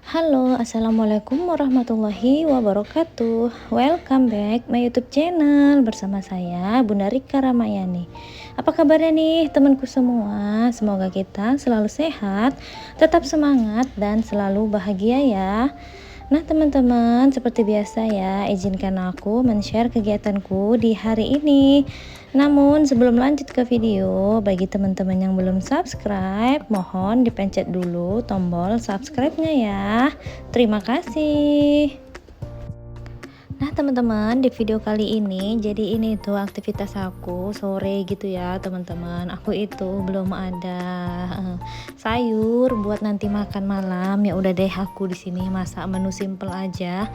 Halo, assalamualaikum warahmatullahi wabarakatuh. Welcome back my YouTube channel bersama saya Bunda Rika Ramayani. Apa kabarnya nih temanku semua? Semoga kita selalu sehat, tetap semangat dan selalu bahagia ya. Nah teman-teman, seperti biasa ya, izinkan aku men-share kegiatanku di hari ini. Namun sebelum lanjut ke video, bagi teman-teman yang belum subscribe, mohon dipencet dulu tombol subscribe-nya ya. Terima kasih. Nah teman-teman, di video kali ini, jadi ini tuh aktivitas aku sore gitu ya teman-teman. Aku itu belum ada sayur buat nanti makan malam. Ya udah deh, aku di sini masak menu simple aja.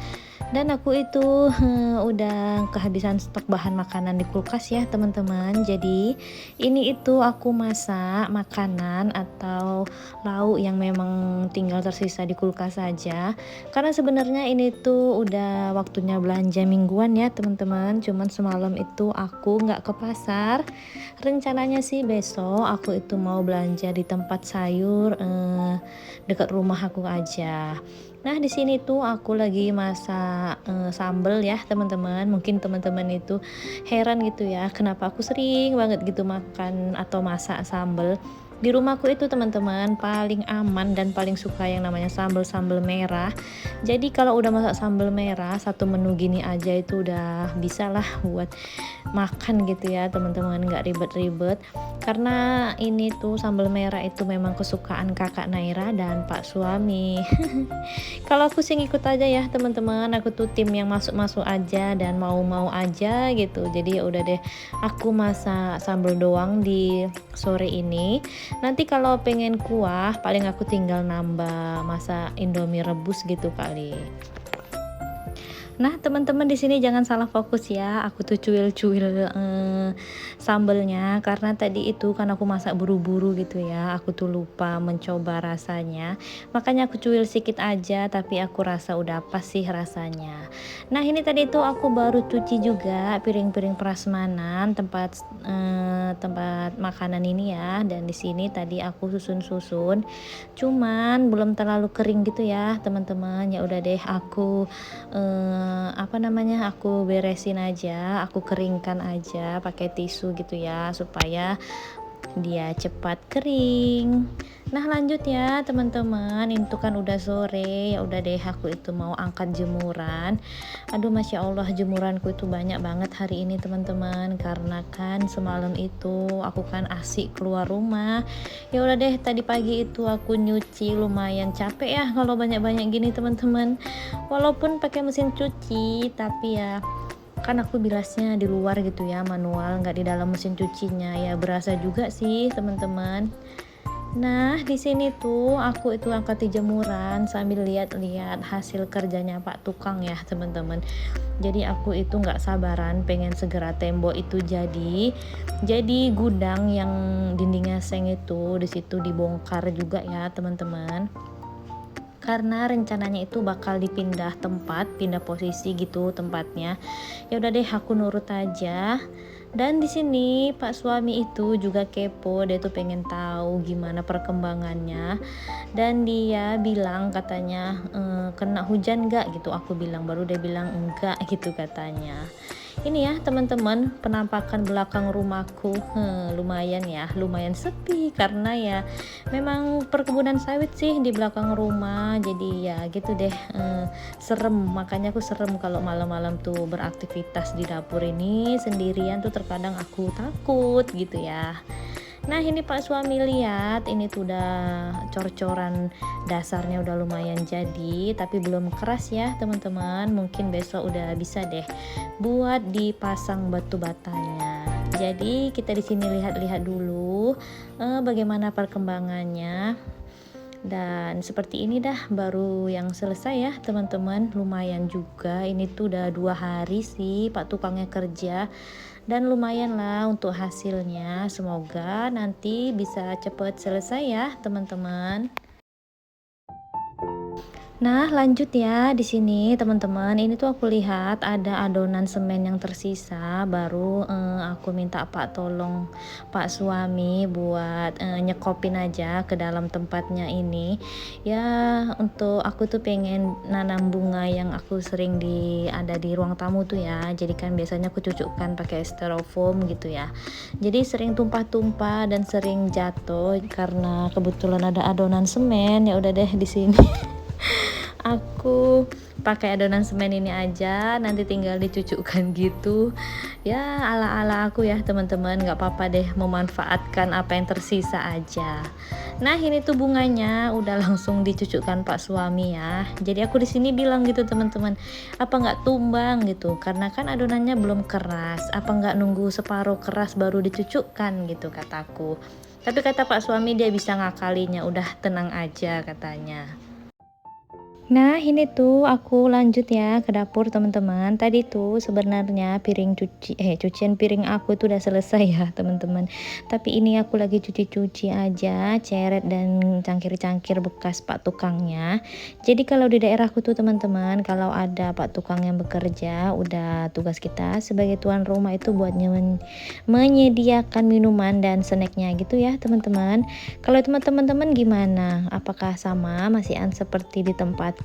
Dan aku itu udah kehabisan stok bahan makanan di kulkas ya teman-teman. Jadi ini itu aku masak makanan atau lauk yang memang tinggal tersisa di kulkas saja. Karena sebenarnya ini tuh udah waktunya belanja mingguan ya teman-teman. Cuman semalam itu aku nggak ke pasar. Rencananya sih besok aku itu mau belanja di tempat sayur dekat rumah aku aja. Nah di sini tuh aku lagi masak sambal ya teman-teman. Mungkin teman-teman itu heran gitu ya, kenapa aku sering banget gitu makan atau masak sambal. Di rumahku itu teman-teman paling aman dan paling suka yang namanya sambal merah. Jadi kalau udah masak sambal merah, satu menu gini aja itu udah bisa lah buat makan gitu ya teman-teman, nggak ribet-ribet. Karena ini tuh sambal merah itu memang kesukaan kakak Naira dan pak suami. Kalau aku sih ngikut aja ya teman-teman, aku tuh tim yang masuk-masuk aja dan mau-mau aja gitu. Jadi ya udah deh, aku masak sambal doang di sore ini. Nanti kalau pengen kuah, paling aku tinggal nambah masak Indomie rebus gitu kali. Nah teman-teman di sini jangan salah fokus ya, aku tuh cuil-cuil sambelnya karena tadi itu kan aku masak buru-buru gitu ya, aku tuh lupa mencoba rasanya, makanya aku cuil sedikit aja tapi aku rasa udah pas sih rasanya. Nah ini tadi tuh aku baru cuci juga piring-piring prasmanan tempat makanan ini ya, dan di sini tadi aku susun-susun, cuman belum terlalu kering gitu ya teman-teman. Ya udah deh, aku aku beresin aja, aku keringkan aja pakai tisu gitu ya supaya dia cepat kering. Nah lanjut ya teman-teman, itu kan udah sore, ya udah deh aku itu mau angkat jemuran. Aduh masya Allah, jemuranku itu banyak banget hari ini teman-teman, karena kan semalam itu aku kan asik keluar rumah. Ya udah deh, tadi pagi itu aku nyuci, lumayan capek ya kalau banyak-banyak gini teman-teman. Walaupun pakai mesin cuci tapi ya kan aku bilasnya di luar gitu ya, manual, nggak di dalam mesin cucinya, ya berasa juga sih teman-teman. Nah di sini tuh aku itu angkat jemuran sambil lihat-lihat hasil kerjanya Pak Tukang ya teman-teman. Jadi aku itu nggak sabaran pengen segera tembok itu jadi gudang yang dindingnya seng itu di situ dibongkar juga ya teman-teman, karena rencananya itu bakal dipindah tempat, pindah posisi gitu tempatnya. Ya udah deh, aku nurut aja. Dan di sini Pak suami itu juga kepo, dia tuh pengen tahu gimana perkembangannya. Dan dia bilang katanya kena hujan nggak gitu. Aku bilang, baru dia bilang enggak gitu katanya. Ini ya teman-teman, penampakan belakang rumahku lumayan ya, lumayan sepi karena ya memang perkebunan sawit sih di belakang rumah. Jadi ya gitu deh, serem, makanya aku serem kalau malam-malam tuh beraktivitas di dapur ini sendirian tuh, terkadang aku takut gitu ya. Nah ini Pak suami lihat, ini tuh udah cor-coran, dasarnya udah lumayan jadi tapi belum keras ya teman-teman. Mungkin besok udah bisa deh buat dipasang batu batanya. Jadi kita di sini lihat-lihat dulu bagaimana perkembangannya. Dan seperti ini dah, baru yang selesai ya teman-teman, lumayan juga. Ini tuh udah 2 hari sih Pak tukangnya kerja, dan lumayan lah untuk hasilnya. Semoga nanti bisa cepet selesai ya teman-teman. Nah, lanjut ya di sini teman-teman. Ini tuh aku lihat ada adonan semen yang tersisa, baru aku minta Pak tolong Pak suami buat nyekopin aja ke dalam tempatnya ini. Ya, untuk aku tuh pengen nanam bunga yang aku sering ada di ruang tamu tuh ya. Jadi kan biasanya aku cucukkan pakai styrofoam gitu ya. Jadi sering tumpah-tumpah dan sering jatuh karena kebetulan ada adonan semen. Ya udah deh di sini. Aku pakai adonan semen ini aja, nanti tinggal dicucukkan gitu ya, ala-ala aku ya teman-teman. Nggak apa-apa deh memanfaatkan apa yang tersisa aja. Nah, ini tuh bunganya udah langsung dicucukkan Pak suami ya. Jadi aku di sini bilang gitu teman-teman, apa nggak tumbang gitu, karena kan adonannya belum keras, apa nggak nunggu separuh keras baru dicucukkan gitu kataku. Tapi kata Pak suami dia bisa ngakalinya, udah tenang aja katanya. Nah, ini tuh aku lanjut ya ke dapur teman-teman. Tadi tuh sebenarnya cucian piring aku tuh udah selesai ya teman-teman. Tapi ini aku lagi cuci-cuci aja ceret dan cangkir-cangkir bekas Pak tukangnya. Jadi kalau di daerahku tuh teman-teman, kalau ada Pak tukang yang bekerja, udah tugas kita sebagai tuan rumah itu buat menyediakan minuman dan snacknya gitu ya teman-teman. Kalau teman-teman gimana? Apakah sama masih seperti di tempatku?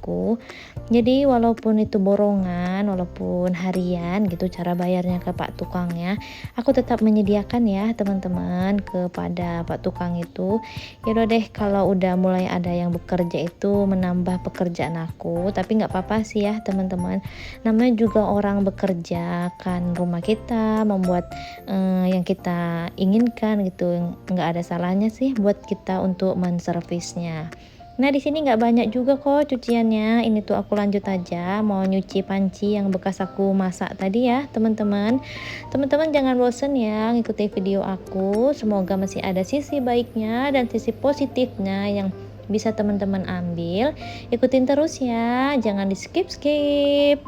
Jadi walaupun itu borongan, walaupun harian gitu cara bayarnya ke Pak tukangnya, aku tetap menyediakan ya teman-teman kepada Pak tukang itu. Ya udah deh kalau udah mulai ada yang bekerja itu menambah pekerjaan aku, tapi nggak apa-apa sih ya teman-teman. Namanya juga orang bekerja kan, rumah kita membuat yang kita inginkan gitu, nggak ada salahnya sih buat kita untuk menservisnya. Nah, di sini nggak banyak juga kok cuciannya. Ini tuh aku lanjut aja mau nyuci panci yang bekas aku masak tadi ya, teman-teman. Teman-teman jangan bosen ya ngikuti video aku. Semoga masih ada sisi baiknya dan sisi positifnya yang bisa teman-teman ambil. Ikutin terus ya, jangan di skip-skip.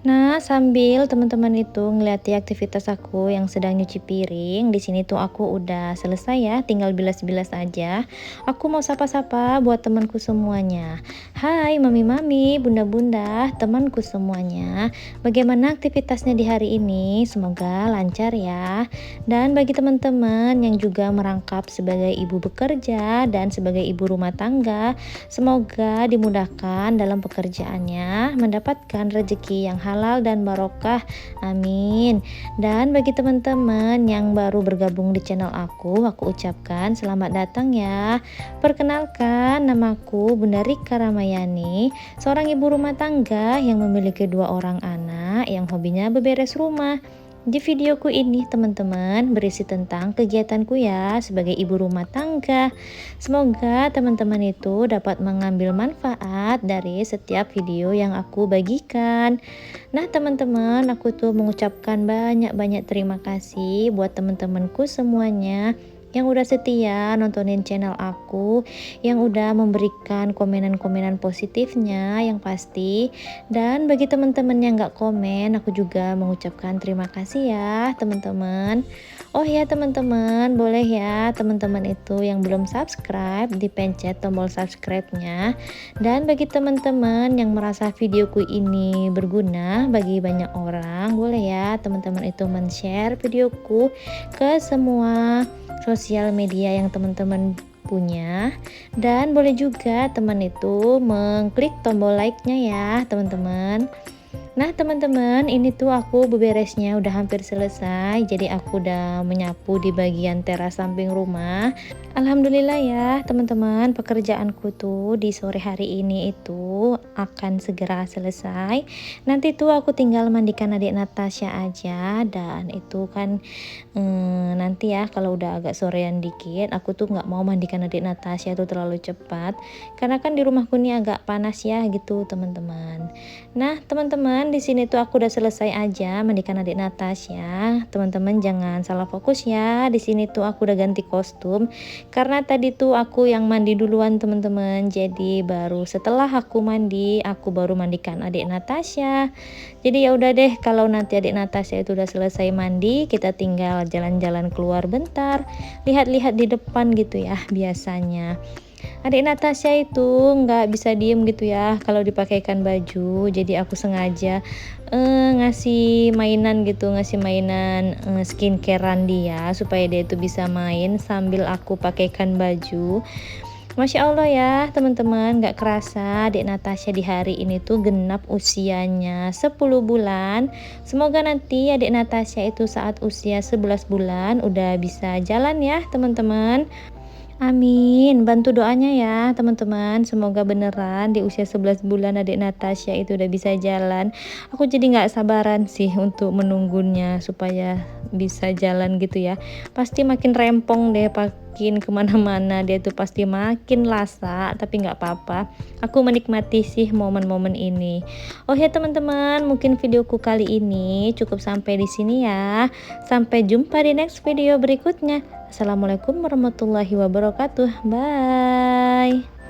Nah, sambil teman-teman itu ngeliati aktivitas aku yang sedang nyuci piring, di sini tuh aku udah selesai ya, tinggal bilas-bilas aja. Aku mau sapa-sapa buat temanku semuanya. Hai mami-mami, bunda-bunda, temanku semuanya. Bagaimana aktivitasnya di hari ini? Semoga lancar ya. Dan bagi teman-teman yang juga merangkap sebagai ibu bekerja dan sebagai ibu rumah tangga, semoga dimudahkan dalam pekerjaannya, mendapatkan rezeki yang halal dan barokah. Amin. Dan bagi teman-teman yang baru bergabung di channel aku ucapkan selamat datang ya. Perkenalkan, namaku Bunda Rika Ramayani, seorang ibu rumah tangga yang memiliki 2 orang anak yang hobinya beberes rumah. Di videoku ini teman-teman berisi tentang kegiatanku ya sebagai ibu rumah tangga. Semoga teman-teman itu dapat mengambil manfaat dari setiap video yang aku bagikan. Nah teman-teman, aku tuh mengucapkan banyak-banyak terima kasih buat teman-temanku semuanya yang udah setia nontonin channel aku, yang udah memberikan komenan-komenan positifnya yang pasti. Dan bagi teman-teman yang gak komen, aku juga mengucapkan terima kasih ya teman-teman. Oh ya teman-teman, boleh ya teman-teman itu yang belum subscribe dipencet tombol subscribe-nya. Dan bagi teman-teman yang merasa videoku ini berguna bagi banyak orang, boleh ya teman-teman itu men-share videoku ke semua sosial media yang teman-teman punya. Dan boleh juga teman itu mengklik tombol like-nya ya teman-teman. Nah teman-teman, ini tuh aku beberesnya udah hampir selesai. Jadi aku udah menyapu di bagian teras samping rumah. Alhamdulillah ya teman-teman, pekerjaanku tuh di sore hari ini itu akan segera selesai. Nanti tuh aku tinggal mandikan adik Natasha aja. Dan itu kan nanti ya kalau udah agak sorean dikit, aku tuh nggak mau mandikan adik Natasha tuh terlalu cepat, karena kan di rumahku ini agak panas ya gitu teman-teman. Nah teman-teman, teman-teman, di sini tuh aku udah selesai aja mandikan adik Natasha. Teman-teman jangan salah fokus ya. Di sini tuh aku udah ganti kostum karena tadi tuh aku yang mandi duluan teman-teman. Jadi baru setelah aku mandi, aku baru mandikan adik Natasha. Jadi ya udah deh, kalau nanti adik Natasha itu udah selesai mandi, kita tinggal jalan-jalan keluar bentar, lihat-lihat di depan gitu ya biasanya. Adik Natasha itu nggak bisa diem gitu ya kalau dipakaikan baju, jadi aku sengaja ngasih mainan gitu, ngasih mainan skincarean dia supaya dia itu bisa main sambil aku pakaikan baju. Masya Allah ya teman-teman, gak kerasa adik Natasha di hari ini tuh genap usianya 10 bulan. Semoga nanti adik Natasha itu saat usia 11 bulan udah bisa jalan ya teman-teman. Amin, bantu doanya ya teman-teman, semoga beneran di usia 11 bulan adik Natasha itu udah bisa jalan. Aku jadi nggak sabaran sih untuk menunggunya supaya bisa jalan gitu ya. Pasti makin rempong deh, makin kemana-mana dia tuh pasti makin lasa, tapi nggak apa-apa, aku menikmati sih momen-momen ini. Oh ya teman-teman, mungkin videoku kali ini cukup sampai di sini ya. Sampai jumpa di next video berikutnya. Assalamualaikum warahmatullahi wabarakatuh. Bye.